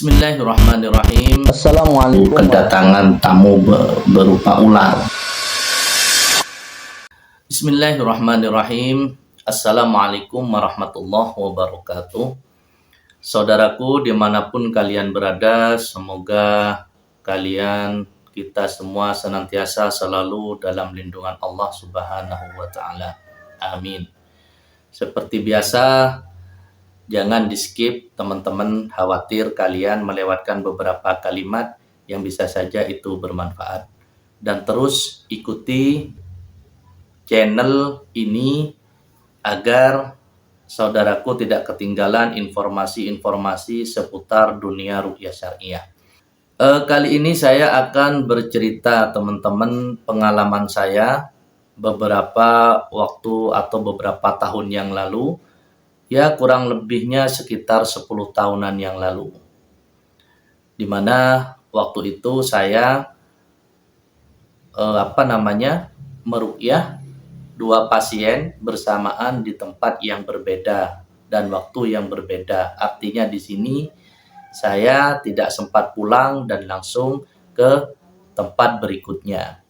Bismillahirrahmanirrahim. Assalamualaikum. Kedatangan tamu berupa ular. Bismillahirrahmanirrahim. Assalamualaikum warahmatullahi wabarakatuh. Saudaraku dimanapun kalian berada, semoga kalian kita semua senantiasa selalu dalam lindungan Allah Subhanahu wa Ta'ala. Amin. Seperti biasa, jangan di skip teman-teman, khawatir kalian melewatkan beberapa kalimat yang bisa saja itu bermanfaat. Dan terus ikuti channel ini agar saudaraku tidak ketinggalan informasi-informasi seputar dunia ruqyah syariah. Kali ini saya akan bercerita teman-teman pengalaman saya beberapa waktu atau beberapa tahun yang lalu. Ya, kurang lebihnya sekitar 10 tahunan yang lalu. Dimana waktu itu saya meruqyah 2 pasien bersamaan di tempat yang berbeda dan waktu yang berbeda. Artinya di sini saya tidak sempat pulang dan langsung ke tempat berikutnya.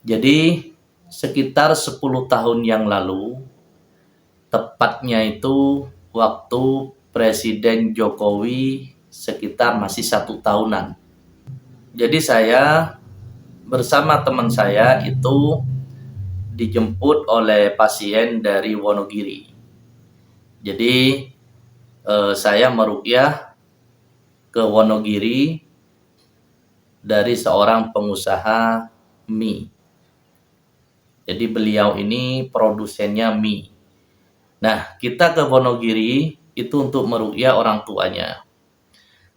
Jadi sekitar 10 tahun yang lalu, tepatnya itu waktu Presiden Jokowi sekitar masih 1 tahunan. Jadi saya bersama teman saya itu dijemput oleh pasien dari Wonogiri. Jadi saya meruqyah ke Wonogiri dari seorang pengusaha mie. Jadi beliau ini produsennya mie. Nah, kita ke Wonogiri itu untuk meruqyah orang tuanya.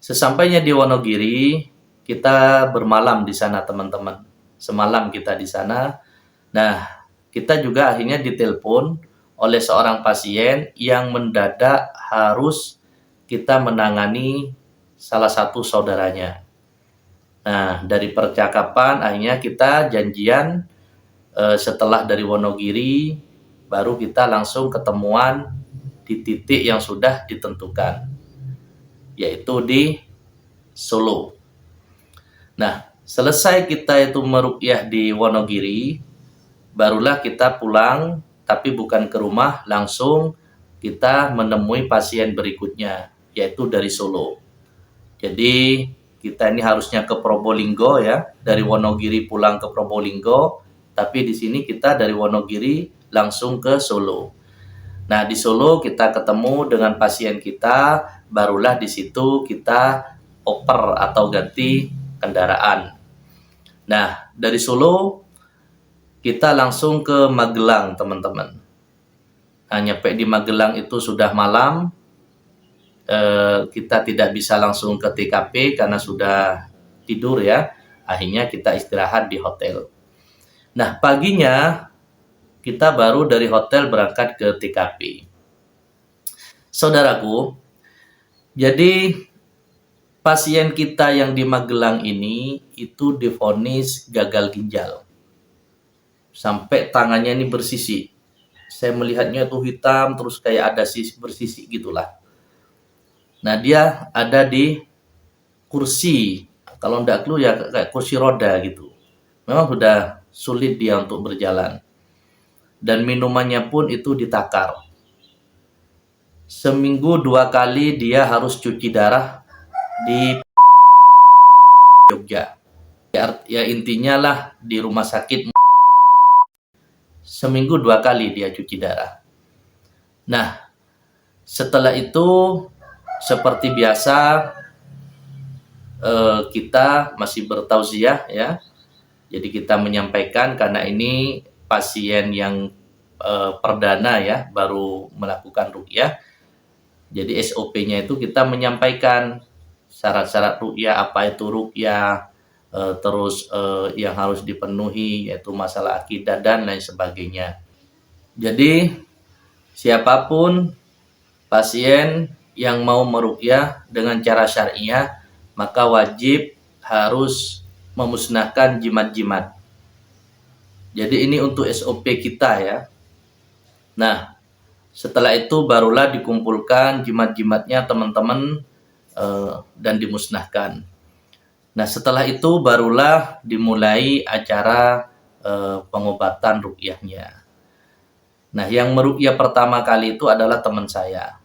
Sesampainya di Wonogiri, kita bermalam di sana teman-teman. Semalam kita di sana. Nah, kita juga akhirnya ditelepon oleh seorang pasien yang mendadak harus kita menangani salah satu saudaranya. Nah, dari percakapan akhirnya kita janjian setelah dari Wonogiri, baru kita langsung ketemuan di titik yang sudah ditentukan, yaitu di Solo. Nah, selesai kita itu meruqyah di Wonogiri, barulah kita pulang, tapi bukan ke rumah, langsung kita menemui pasien berikutnya, yaitu dari Solo. Jadi kita ini harusnya ke Probolinggo ya, dari Wonogiri pulang ke Probolinggo, tapi di sini kita dari Wonogiri langsung ke Solo. Nah, di Solo kita ketemu dengan pasien kita, barulah di situ kita oper atau ganti kendaraan. Nah, dari Solo kita langsung ke Magelang, teman-teman. Nah, nyampe di Magelang itu sudah malam. Kita tidak bisa langsung ke TKP karena sudah tidur ya. Akhirnya kita istirahat di hotel. Nah, paginya kita baru dari hotel berangkat ke TKP. Saudaraku, jadi pasien kita yang di Magelang ini itu divonis gagal ginjal. Sampai tangannya ini bersisik. Saya melihatnya tuh hitam terus kayak ada bersisik gitulah. Nah, dia ada di kursi. Kalau enggak clue ya kayak kursi roda gitu. Memang sudah sulit dia untuk berjalan. Dan minumannya pun itu ditakar. Seminggu 2 kali dia harus cuci darah di Jogja. Ya intinya lah di rumah sakit. Seminggu 2 kali dia cuci darah. Nah, setelah itu seperti biasa kita masih bertausiah ya. Jadi kita menyampaikan karena ini pasien yang perdana ya, baru melakukan ruqyah. Jadi SOP-nya itu kita menyampaikan syarat-syarat ruqyah, apa itu ruqyah, terus yang harus dipenuhi yaitu masalah akidah dan lain sebagainya. Jadi siapapun pasien yang mau meruqyah dengan cara syariah, maka wajib harus memusnahkan jimat-jimat. Jadi ini untuk SOP kita ya. Nah, setelah itu barulah dikumpulkan jimat-jimatnya teman-teman dan dimusnahkan. Nah, setelah itu barulah dimulai acara pengobatan ruqyahnya. Nah, yang meruqyah pertama kali itu adalah teman saya.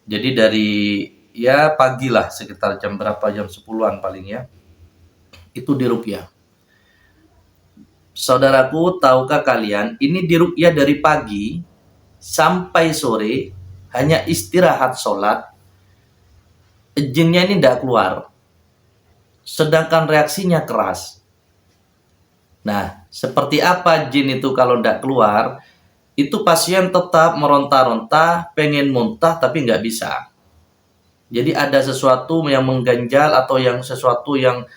Jadi dari ya pagi lah, sekitar jam berapa, jam 10-an paling ya, itu diruqyah. Saudaraku, tahukah kalian, ini diruqyah dari pagi sampai sore, hanya istirahat sholat, jinnya ini tidak keluar. Sedangkan reaksinya keras. Nah, seperti apa jin itu kalau tidak keluar? Itu pasien tetap meronta-ronta, pengen muntah tapi nggak bisa. Jadi ada sesuatu yang mengganjal atau sesuatu yang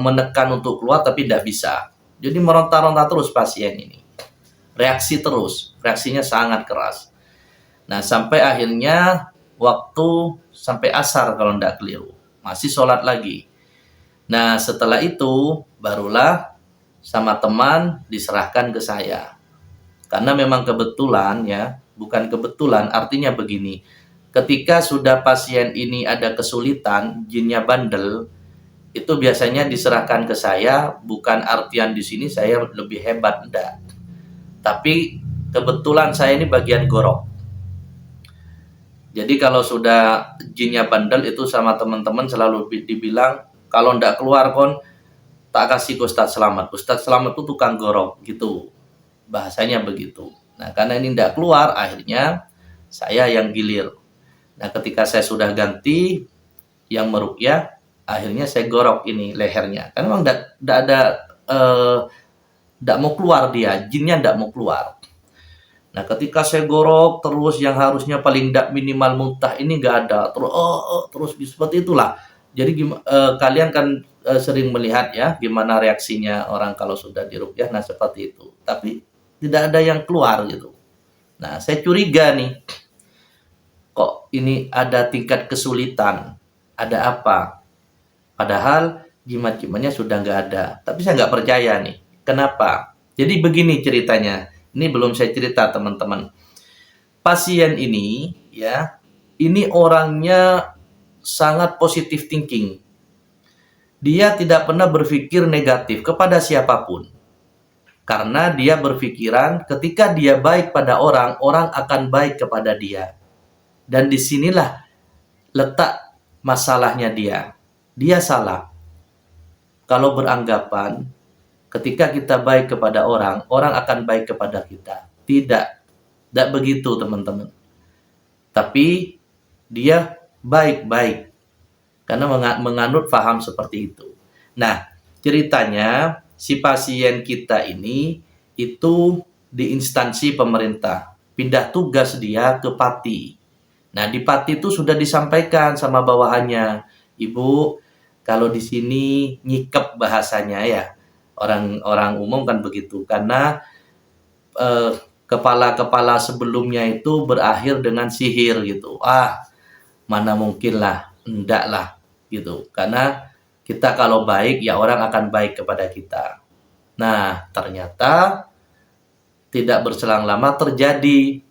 menekan untuk keluar tapi tidak bisa. Jadi meronta-ronta terus pasien ini. Reaksi terus, reaksinya sangat keras. Nah, sampai akhirnya waktu sampai asar kalau tidak keliru. Masih sholat lagi. Nah, setelah itu barulah sama teman diserahkan ke saya. Karena memang kebetulan ya, bukan kebetulan, artinya begini. Ketika sudah pasien ini ada kesulitan, jinnya bandel, itu biasanya diserahkan ke saya, bukan artian di sini saya lebih hebat, enggak. Tapi kebetulan saya ini bagian gorok. Jadi kalau sudah jinnya bandel itu sama teman-teman selalu dibilang, kalau ndak keluar kon, tak kasih ke Ustadz Selamat. Ustadz Selamat itu tukang gorok, gitu. Bahasanya begitu. Nah, karena ini ndak keluar, akhirnya saya yang gilir. Nah, ketika saya sudah ganti yang meruqyah, akhirnya saya gorok ini lehernya. Karena memang ndak ada, ndak mau keluar dia, jinnya ndak mau keluar. Nah, ketika saya gorok terus yang harusnya paling tidak minimal muntah ini nggak ada, terus seperti itulah. Jadi kalian kan sering melihat ya gimana reaksinya orang kalau sudah diruqyah, nah seperti itu. Tapi tidak ada yang keluar gitu. Nah, saya curiga nih, kok ini ada tingkat kesulitan, ada apa? Padahal jimat-jimatnya sudah nggak ada. Tapi saya nggak percaya nih. Kenapa? Jadi begini ceritanya. Ini belum saya cerita teman-teman. Pasien ini ya, ini orangnya sangat positive thinking. Dia tidak pernah berpikir negatif kepada siapapun. Karena dia berpikiran ketika dia baik pada orang, orang akan baik kepada dia. Dan disinilah letak masalahnya dia. Dia salah. Kalau beranggapan ketika kita baik kepada orang, orang akan baik kepada kita. Tidak begitu teman-teman. Tapi dia baik-baik. Karena menganut paham seperti itu. Nah, ceritanya si pasien kita ini itu di instansi pemerintah. Pindah tugas dia ke Pati. Nah, di Pati itu sudah disampaikan sama bawahannya. Ibu, kalau di sini nyikep bahasanya ya. Orang umum kan begitu, karena kepala-kepala sebelumnya itu berakhir dengan sihir gitu. Mana mungkin lah, enggak lah gitu. Karena kita kalau baik ya orang akan baik kepada kita. Nah, ternyata tidak berselang lama terjadi.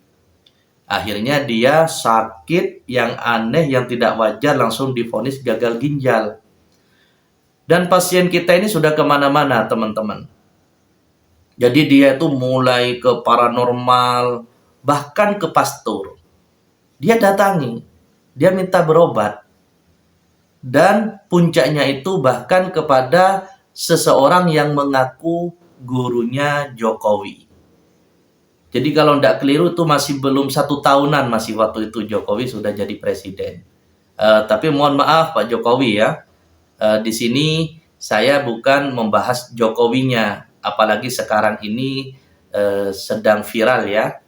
Akhirnya dia sakit yang aneh, yang tidak wajar, langsung divonis gagal ginjal. Dan pasien kita ini sudah kemana-mana teman-teman. Jadi dia itu mulai ke paranormal, bahkan ke pastor. Dia datangi, dia minta berobat. Dan puncaknya itu bahkan kepada seseorang yang mengaku gurunya Jokowi. Jadi kalau tidak keliru itu masih belum 1 tahunan masih waktu itu Jokowi sudah jadi presiden. Tapi mohon maaf Pak Jokowi ya. Di sini saya bukan membahas Jokowinya, apalagi sekarang ini sedang viral ya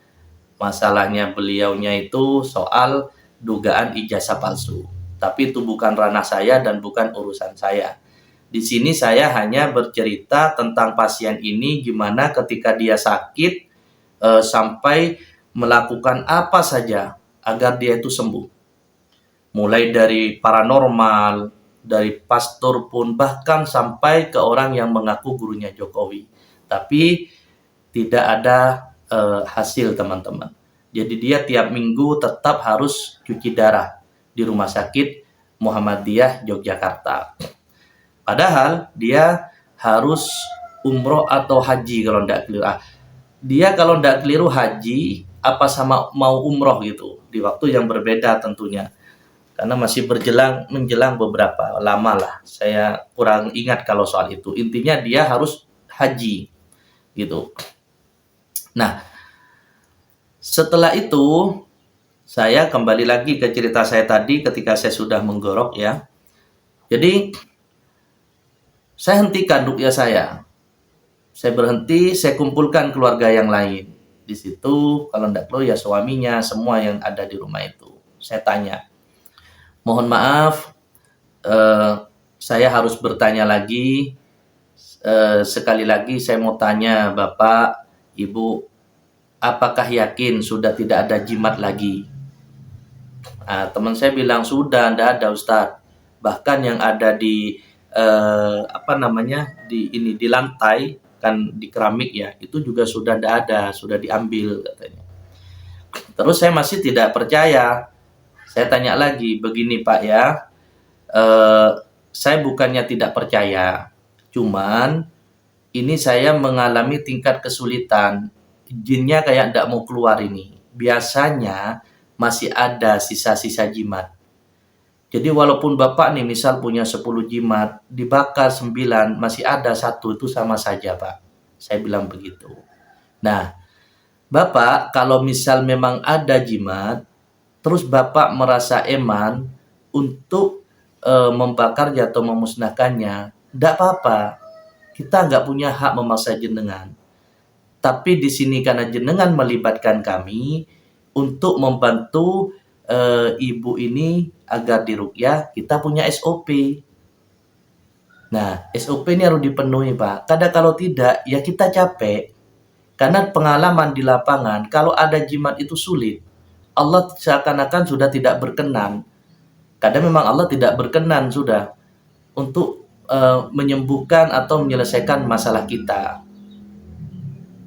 masalahnya beliaunya itu soal dugaan ijazah palsu. Tapi itu bukan ranah saya dan bukan urusan saya. Di sini saya hanya bercerita tentang pasien ini gimana ketika dia sakit sampai melakukan apa saja agar dia itu sembuh. Mulai dari paranormal, dari pastor pun, bahkan sampai ke orang yang mengaku gurunya Jokowi. Tapi tidak ada hasil teman-teman. Jadi dia tiap minggu tetap harus cuci darah di rumah sakit Muhammadiyah Yogyakarta. Padahal dia harus umroh atau haji kalau tidak keliru. Dia kalau tidak keliru haji apa sama mau umroh gitu di waktu yang berbeda tentunya. Karena masih menjelang beberapa lama lah. Saya kurang ingat kalau soal itu. Intinya dia harus haji gitu. Nah, setelah itu saya kembali lagi ke cerita saya tadi ketika saya sudah menggorok ya. Jadi saya hentikan ruqyah saya. Saya berhenti, saya kumpulkan keluarga yang lain. Di situ kalau enggak perlu ya suaminya, semua yang ada di rumah itu. Saya tanya, mohon maaf, saya harus bertanya lagi. Sekali lagi saya mau tanya Bapak, Ibu, apakah yakin sudah tidak ada jimat lagi? Teman saya bilang sudah, tidak ada Ustadz. Bahkan yang ada di di lantai kan di keramik ya, itu juga sudah tidak ada, sudah diambil katanya. Terus saya masih tidak percaya. Saya tanya lagi, begini Pak ya, saya bukannya tidak percaya, cuman ini saya mengalami tingkat kesulitan, jinnya kayak tidak mau keluar ini. Biasanya masih ada sisa-sisa jimat. Jadi walaupun Bapak nih misal punya 10 jimat, dibakar 9, masih ada 1, itu sama saja Pak. Saya bilang begitu. Nah, Bapak kalau misal memang ada jimat, terus Bapak merasa eman untuk membakar atau memusnahkannya, tidak apa-apa. Kita nggak punya hak memaksa jenengan. Tapi di sini karena jenengan melibatkan kami untuk membantu ibu ini agar diruqyah, kita punya SOP. Nah, SOP ini harus dipenuhi Pak. Kadang kalau tidak, ya kita capek. Karena pengalaman di lapangan, kalau ada jimat itu sulit. Allah seakan-akan sudah tidak berkenan. Kadang memang Allah tidak berkenan sudah untuk menyembuhkan atau menyelesaikan masalah kita.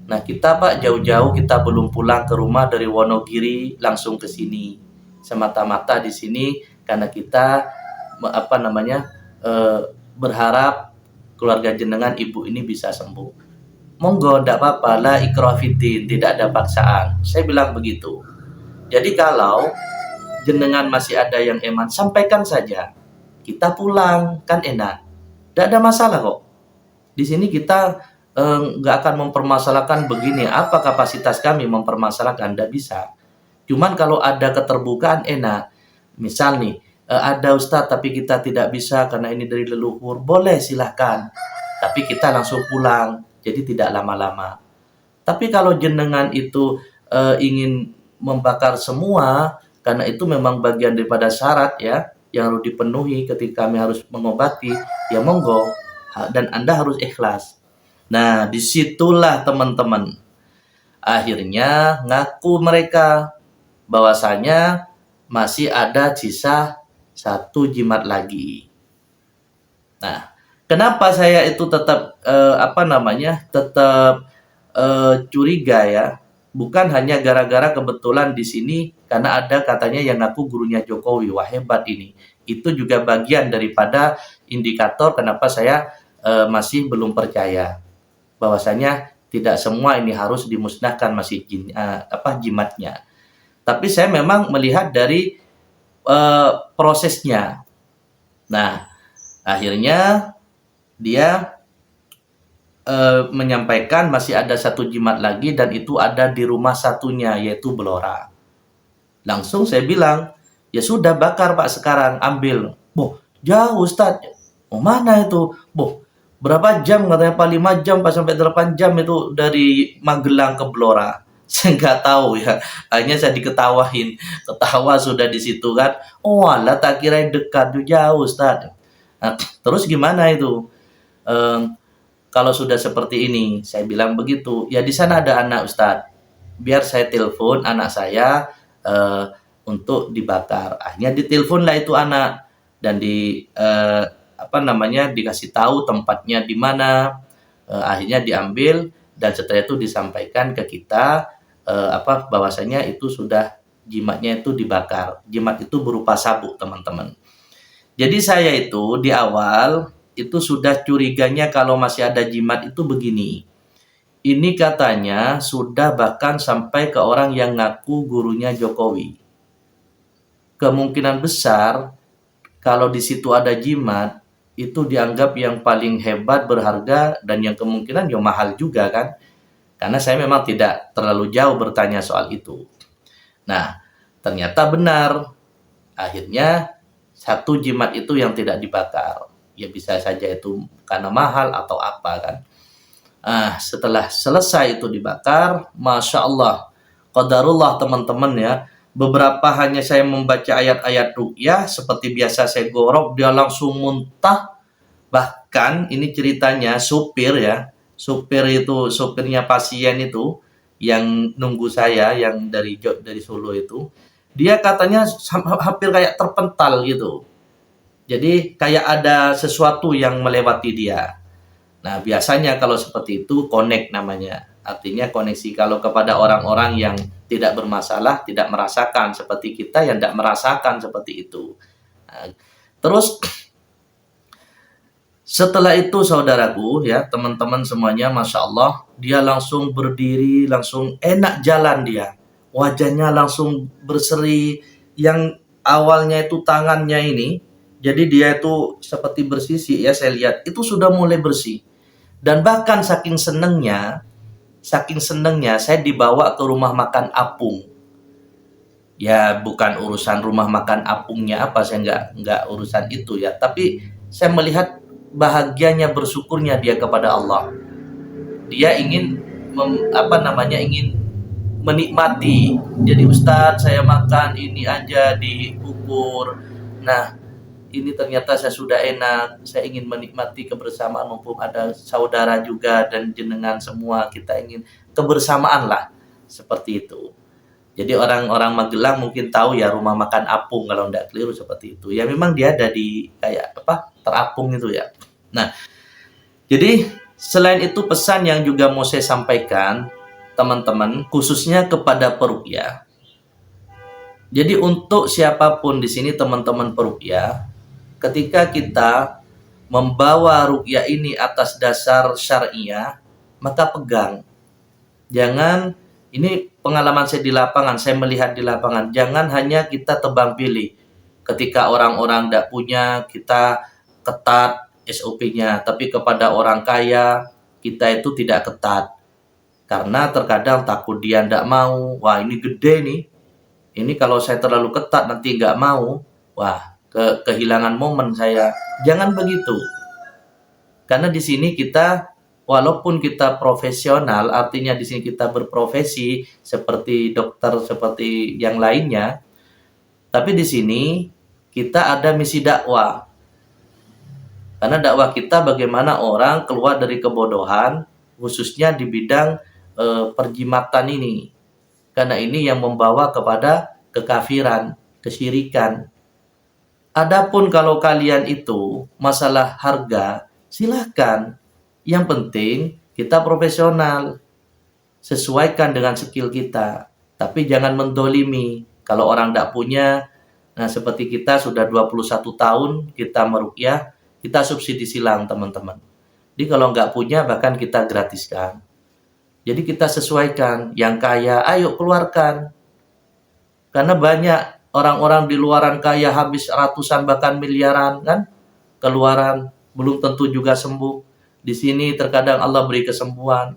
Nah kita Pak jauh-jauh kita belum pulang ke rumah dari Wonogiri langsung ke sini. Semata-mata di sini karena kita berharap keluarga jenengan ibu ini bisa sembuh. Monggo tidak apa-apa, la ikrah fiddin, tidak ada paksaan. Saya bilang begitu. Jadi kalau jenengan masih ada yang eman, sampaikan saja. Kita pulang, kan enak. Tidak ada masalah kok. Di sini kita nggak akan mempermasalahkan begini, apa kapasitas kami mempermasalahkan, tidak bisa. Cuman kalau ada keterbukaan enak. Misal nih, ada Ustadz tapi kita tidak bisa karena ini dari leluhur, boleh silahkan. Tapi kita langsung pulang, jadi tidak lama-lama. Tapi kalau jenengan itu ingin membakar semua, karena itu memang bagian daripada syarat ya, yang harus dipenuhi ketika kami harus mengobati, ya monggo. Dan Anda harus ikhlas. Nah, disitulah teman-teman. Akhirnya ngaku mereka bahwasanya masih ada sisa 1 jimat lagi. Nah, kenapa saya itu tetap curiga ya? Bukan hanya gara-gara kebetulan di sini karena ada katanya yang ngaku gurunya Jokowi, wah hebat ini. Itu juga bagian daripada indikator kenapa saya masih belum percaya bahwasanya tidak semua ini harus dimusnahkan masih jimatnya. Tapi saya memang melihat dari prosesnya. Nah, akhirnya dia menyampaikan masih ada 1 jimat lagi dan itu ada di rumah satunya yaitu Blora. Langsung saya bilang, ya sudah bakar Pak sekarang, ambil. Boh, jauh Ustaz. Oh mana itu? Boh, berapa jam katanya Pak, 5 jam Pak sampai 8 jam itu dari Magelang ke Blora. Saya nggak tahu ya, hanya saya diketawain. Ketawa sudah di situ kan. Oh alah tak kira dekat, jauh Ustaz. Nah, terus gimana itu? Kalau sudah seperti ini, saya bilang begitu. Ya di sana ada anak Ustaz. Biar saya telepon anak saya untuk dibakar. Akhirnya diteleponlah itu anak dan dikasih tahu tempatnya di mana. Akhirnya diambil dan setelah itu disampaikan ke kita bahwasanya itu sudah jimatnya itu dibakar. Jimat itu berupa sabuk teman-teman. Jadi saya itu di awal itu sudah curiganya kalau masih ada jimat itu begini. Ini katanya sudah bahkan sampai ke orang yang ngaku gurunya Jokowi. Kemungkinan besar kalau di situ ada jimat itu dianggap yang paling hebat, berharga, dan yang kemungkinan yang mahal juga kan. Karena saya memang tidak terlalu jauh bertanya soal itu. Nah, ternyata benar. Akhirnya satu jimat itu yang tidak dibakar. Ya bisa saja itu karena mahal atau apa kan. Setelah selesai itu dibakar, Masya Allah, qadarullah teman-teman ya, beberapa hanya saya membaca ayat-ayat ruqyah, seperti biasa saya gorok, dia langsung muntah. Bahkan ini ceritanya supir ya, supirnya pasien itu, yang nunggu saya, yang dari Solo itu, dia katanya hampir kayak terpental gitu. Jadi kayak ada sesuatu yang melewati dia. Nah, biasanya kalau seperti itu connect namanya. Artinya koneksi kalau kepada orang-orang yang tidak bermasalah, tidak merasakan seperti kita yang tidak merasakan seperti itu. Nah, terus setelah itu saudaraku ya, teman-teman semuanya, Masya Allah, dia langsung berdiri, langsung enak jalan dia. Wajahnya langsung berseri, yang awalnya itu tangannya ini, jadi dia itu seperti bersih ya, saya lihat, itu sudah mulai bersih. Dan bahkan saking senengnya saya dibawa ke rumah makan apung. Ya bukan urusan rumah makan apungnya apa, saya nggak urusan itu ya. Tapi saya melihat bahagianya, bersyukurnya dia kepada Allah. Dia ingin ingin menikmati. Jadi Ustadz, saya makan ini aja diukur. Nah, ini ternyata saya sudah enak, saya ingin menikmati kebersamaan, mumpung ada saudara juga dan jenengan semua, kita ingin kebersamaan lah, seperti itu. Jadi orang-orang Magelang mungkin tahu ya rumah makan apung, kalau tidak keliru seperti itu. Ya memang dia ada di kayak terapung itu ya. Nah, jadi selain itu pesan yang juga mau saya sampaikan teman-teman, khususnya kepada peruqyah. Jadi untuk siapapun di sini teman-teman peruqyah, ketika kita membawa ruqyah ini atas dasar syariah, maka pegang. Jangan, ini pengalaman saya di lapangan, saya melihat di lapangan, jangan hanya kita tebang pilih. Ketika orang-orang tidak punya, kita ketat SOP-nya, tapi kepada orang kaya, kita itu tidak ketat. Karena terkadang takut dia tidak mau, wah ini gede nih, ini kalau saya terlalu ketat nanti nggak mau, wah kehilangan momen saya. Jangan begitu. Karena di sini kita, walaupun kita profesional, artinya di sini kita berprofesi seperti dokter, seperti yang lainnya, tapi di sini kita ada misi dakwah. Karena dakwah kita bagaimana orang keluar dari kebodohan, khususnya di bidang perjimatan ini. Karena ini yang membawa kepada kekafiran, kesyirikan. Adapun kalau kalian itu masalah harga, silahkan. Yang penting kita profesional, sesuaikan dengan skill kita. Tapi jangan mendolimi. Kalau orang tidak punya, nah seperti kita sudah 21 tahun kita meruqyah, kita subsidi silang teman-teman. Jadi kalau nggak punya bahkan kita gratiskan. Jadi kita sesuaikan. Yang kaya, ayo keluarkan. Karena banyak orang-orang di luaran kaya habis ratusan bahkan miliaran kan, keluaran, belum tentu juga sembuh. Di sini terkadang Allah beri kesembuhan.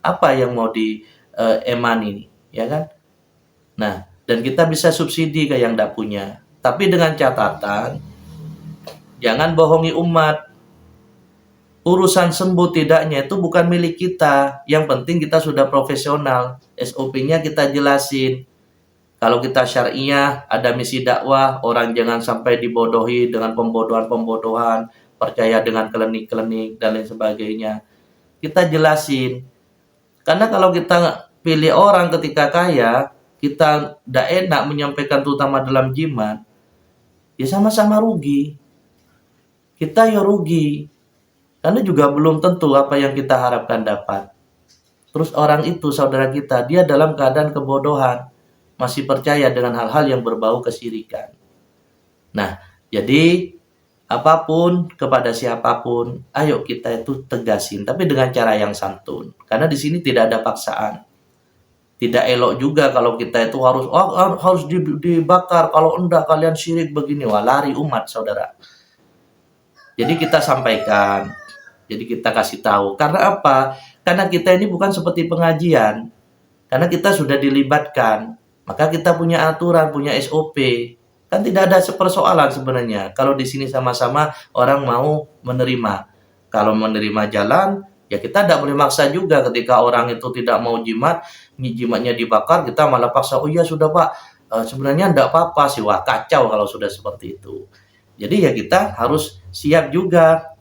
Apa yang mau diemani, ya kan? Nah, dan kita bisa subsidi ke yang tidak punya. Tapi dengan catatan, jangan bohongi umat. Urusan sembuh tidaknya itu bukan milik kita. Yang penting kita sudah profesional. SOP-nya kita jelasin. Kalau kita syariah, ada misi dakwah, orang jangan sampai dibodohi dengan pembodohan-pembodohan, percaya dengan klinik-klinik dan lain sebagainya. Kita jelasin. Karena kalau kita pilih orang ketika kaya, kita tidak enak menyampaikan terutama dalam jimat, ya sama-sama rugi. Kita ya rugi. Karena juga belum tentu apa yang kita harapkan dapat. Terus orang itu, saudara kita, dia dalam keadaan kebodohan, masih percaya dengan hal-hal yang berbau kesyirikan. Nah, jadi apapun kepada siapapun, ayo kita itu tegasin, tapi dengan cara yang santun. Karena di sini tidak ada paksaan. Tidak elok juga kalau kita itu harus harus dibakar, kalau enggak kalian syirik begini, wah lari umat saudara. Jadi kita sampaikan, jadi kita kasih tahu. Karena apa? Karena kita ini bukan seperti pengajian, karena kita sudah dilibatkan, maka kita punya aturan, punya SOP. Kan tidak ada persoalan sebenarnya. Kalau di sini sama-sama orang mau menerima. Kalau menerima jalan, ya kita tidak boleh maksa juga ketika orang itu tidak mau jimat, jimatnya dibakar, kita malah paksa, oh iya sudah Pak, sebenarnya tidak apa-apa sih. Wah kacau kalau sudah seperti itu. Jadi ya kita harus siap juga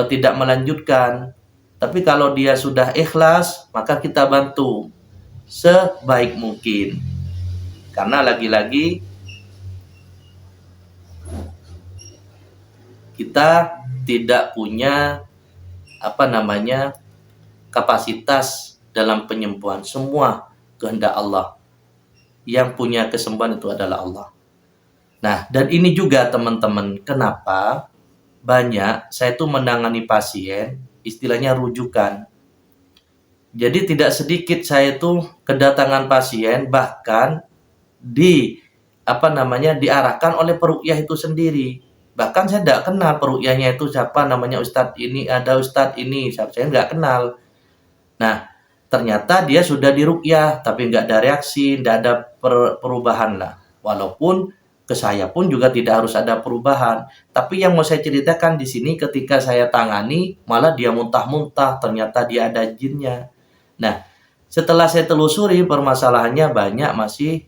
tidak melanjutkan. Tapi kalau dia sudah ikhlas, maka kita bantu sebaik mungkin. Karena lagi-lagi kita tidak punya kapasitas dalam penyembuhan. Semua kehendak Allah. Yang punya kesembuhan itu adalah Allah. Nah, dan ini juga teman-teman, kenapa banyak saya itu menangani pasien, istilahnya rujukan. Jadi tidak sedikit saya itu kedatangan pasien bahkan diarahkan oleh peruqyah itu sendiri. Bahkan saya tidak kenal peruqyahnya itu siapa, namanya Ustadz ini, ada Ustadz ini, saya nggak kenal. Nah, ternyata dia sudah diruqyah, tapi nggak ada reaksi, nggak ada perubahan lah. Walaupun ke saya pun juga tidak harus ada perubahan. Tapi yang mau saya ceritakan di sini, ketika saya tangani, malah dia muntah-muntah, ternyata dia ada jinnya. Nah, setelah saya telusuri permasalahannya banyak masih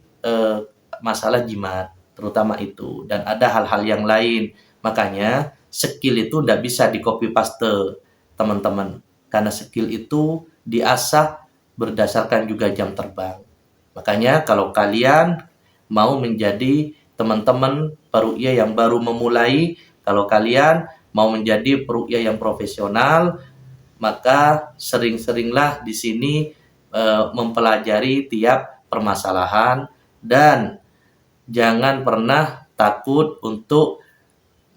masalah jimat, terutama itu. Dan ada hal-hal yang lain. Makanya skill itu tidak bisa di copy paste, teman-teman. Karena skill itu diasah berdasarkan juga jam terbang. Makanya kalau kalian mau menjadi teman-teman peruqyah yang baru memulai, kalau kalian mau menjadi peruqyah yang profesional, maka sering-seringlah di sini mempelajari tiap permasalahan dan jangan pernah takut untuk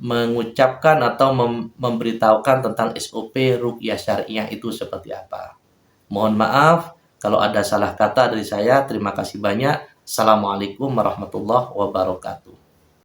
mengucapkan atau memberitahukan tentang SOP ruqyah syariah itu seperti apa. Mohon maaf kalau ada salah kata dari saya. Terima kasih banyak. Assalamualaikum warahmatullahi wabarakatuh.